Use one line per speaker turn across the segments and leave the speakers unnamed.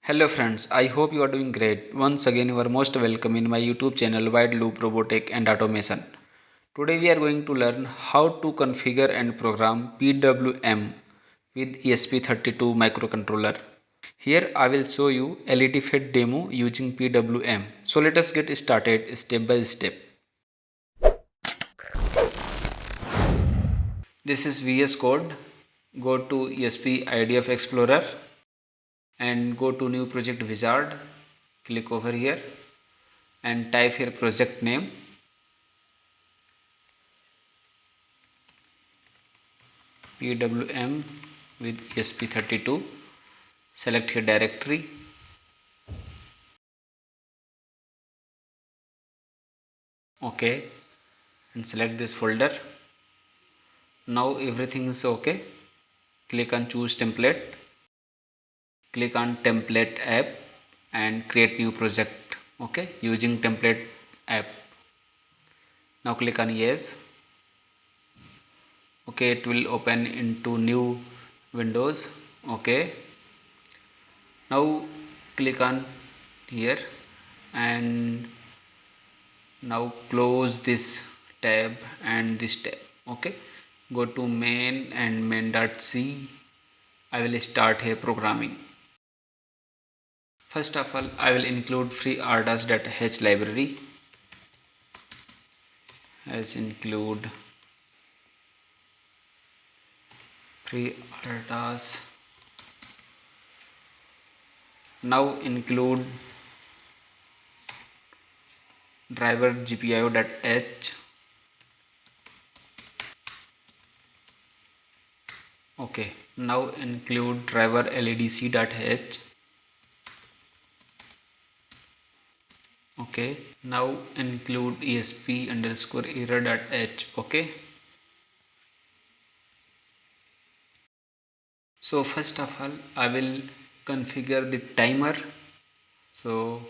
Hello friends, I hope you are doing great. Once again, you are most welcome in my YouTube channel Wide-Loop-Robotech and Automation. Today we are going to learn how to configure and program PWM with ESP32 microcontroller. Here I will show you LED FET demo using PWM. So let us get started step by step. This is VS Code. Go to ESP-IDF Explorer and go to new project wizard. Click over here and type here project name. PWM with ESP32. Select here directory. OK, and select this folder. Now everything is OK. Click on choose template. Click on template app and create new project. OK, using template app. Now click on yes. OK, it will open into new windows. OK, now click on here and now close this tab and this tab. OK, go to main and main.c. I will start here programming. First of all, I will include free ardas.h library. As include free ardas. Now include driver gpio.h. Okay, now include driver LEDC.h. Okay, now include ESP_error.h. Okay, so first of all I will configure the timer. So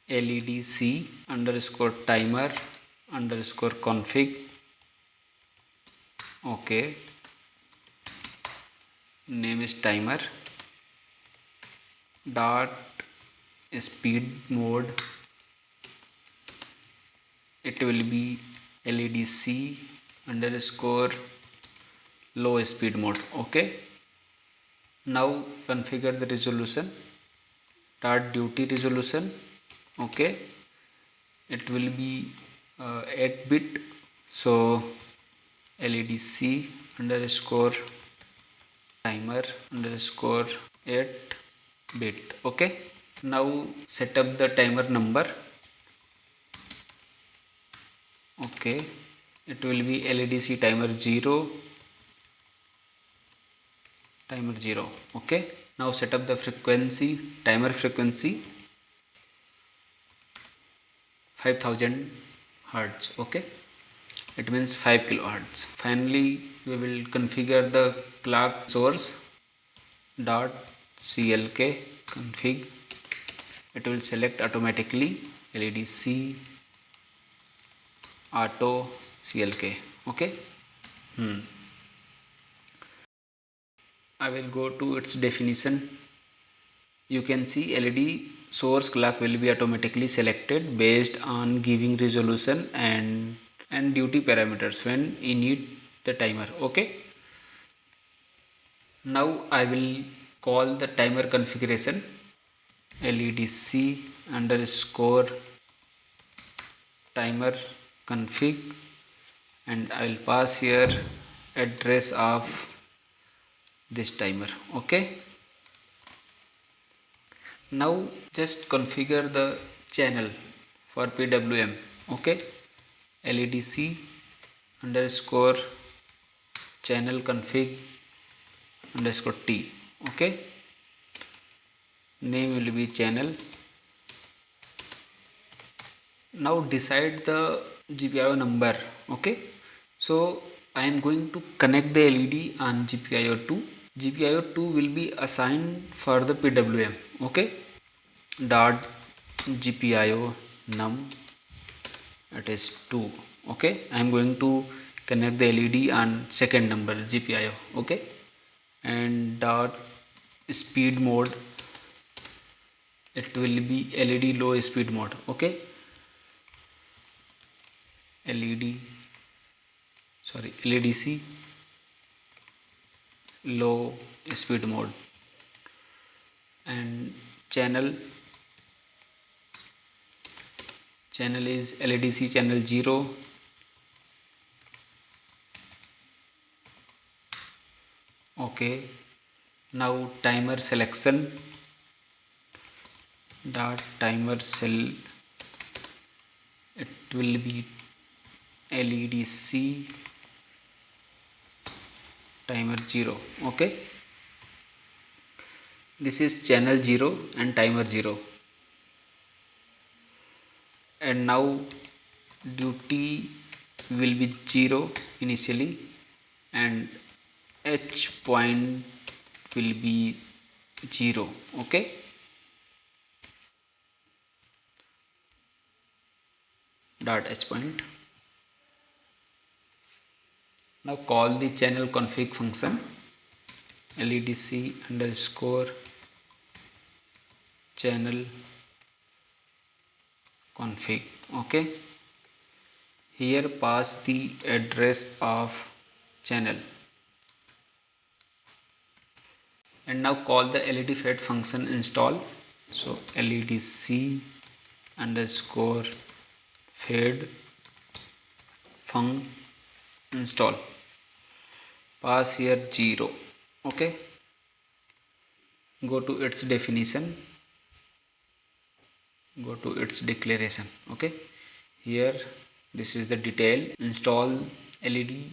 LEDC_timer_config. Okay, name is timer dot speed mode. It will be LEDC_low speed mode. Okay, now configure the resolution dot duty resolution. Okay, it will be 8-bit. So LEDC_timer_8-bit. Okay, now set up the timer number. Okay, it will be LEDC timer 0. Okay, now set up the frequency, timer frequency 5000 Hertz. Okay, it means 5 kilohertz. Finally, we will configure the clock source dot clk config. It will select automatically LEDC auto clk. Okay, I will go to its definition. You can see LED source clock will be automatically selected based on giving resolution and duty parameters when you need the timer. Okay, now I will call the timer configuration LEDC_timer config and I will pass here address of this timer. Okay, now just configure the channel for PWM. Okay, LEDC_channel config_t. Okay, name will be channel. Now decide the GPIO number. Okay, so I am going to connect the LED on GPIO2. GPIO2 will be assigned for the PWM. Okay, dot GPIO num, it is 2. Okay, I am going to connect the LED on second number GPIO. Okay, and dot speed mode it will be LED low speed mode. Okay, LEDC low speed mode. And channel is LEDC channel 0. Okay, now timer selection dot timer cell, it will be LEDC timer 0. Okay, this is channel 0 and timer 0. And now duty will be 0 initially, and H point will be 0. Okay, dot H point. Now call the channel config function, LEDC underscore channel config. Okay, here pass the address of channel, and now call the LED fed function install. So LEDC underscore fed func install, pass here 0. Okay, go to its definition, go to its declaration. Okay, here this is the detail, install LED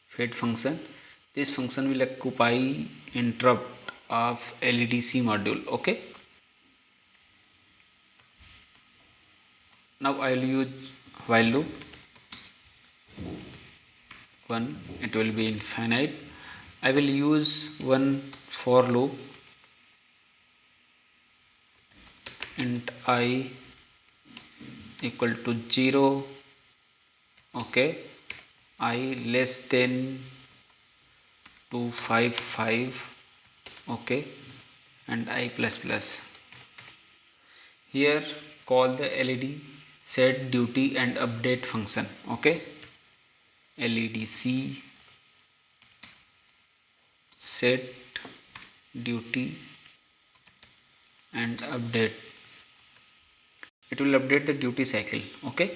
fed function. This function will occupy interrupt of LEDC module. Okay, now I will use while loop 1, it will be infinite. I will use one for loop, int I equal to 0. Okay, I less than 255. Okay, and I plus plus. Here call the LED set duty and update function. Okay, LEDC set duty and update, it will update the duty cycle. Okay,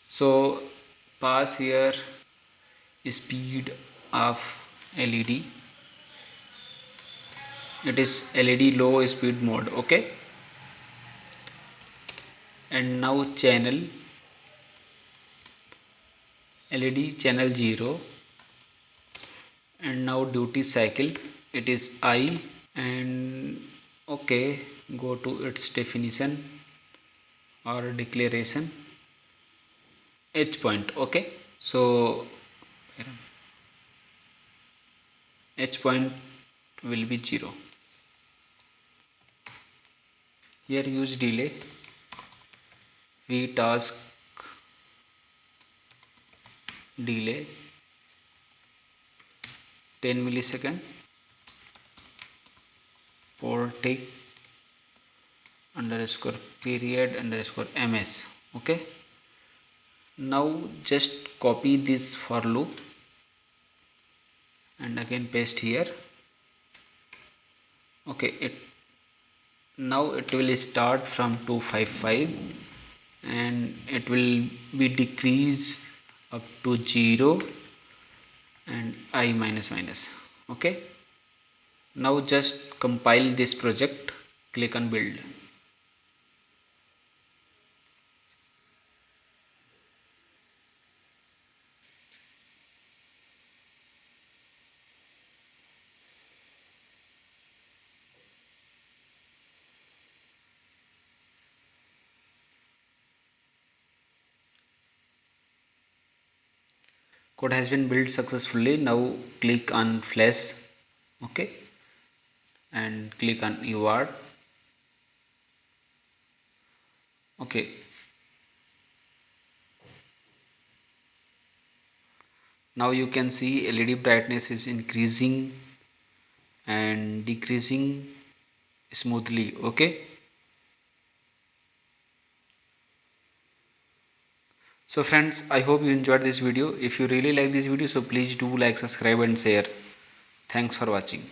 so pass here speed of LED, it is LED low speed mode. Okay, and now channel LED channel 0, and now duty cycle, it is I. And okay, go to its definition or declaration, H point. Okay, so H point will be 0. Here use delay, V task delay 10 millisecond for tick underscore period underscore ms. Okay, now just copy this for loop and again paste here. Okay, now it will start from 255 and it will be decrease up to 0 and I minus minus. Okay, now just compile this project, click on build. Code has been built successfully. Now click on flash. Okay, and click on UART. Okay, now you can see LED brightness is increasing and decreasing smoothly. Okay, So friends, I hope you enjoyed this video. If you really like this video, so please do like, subscribe and share. Thanks for watching.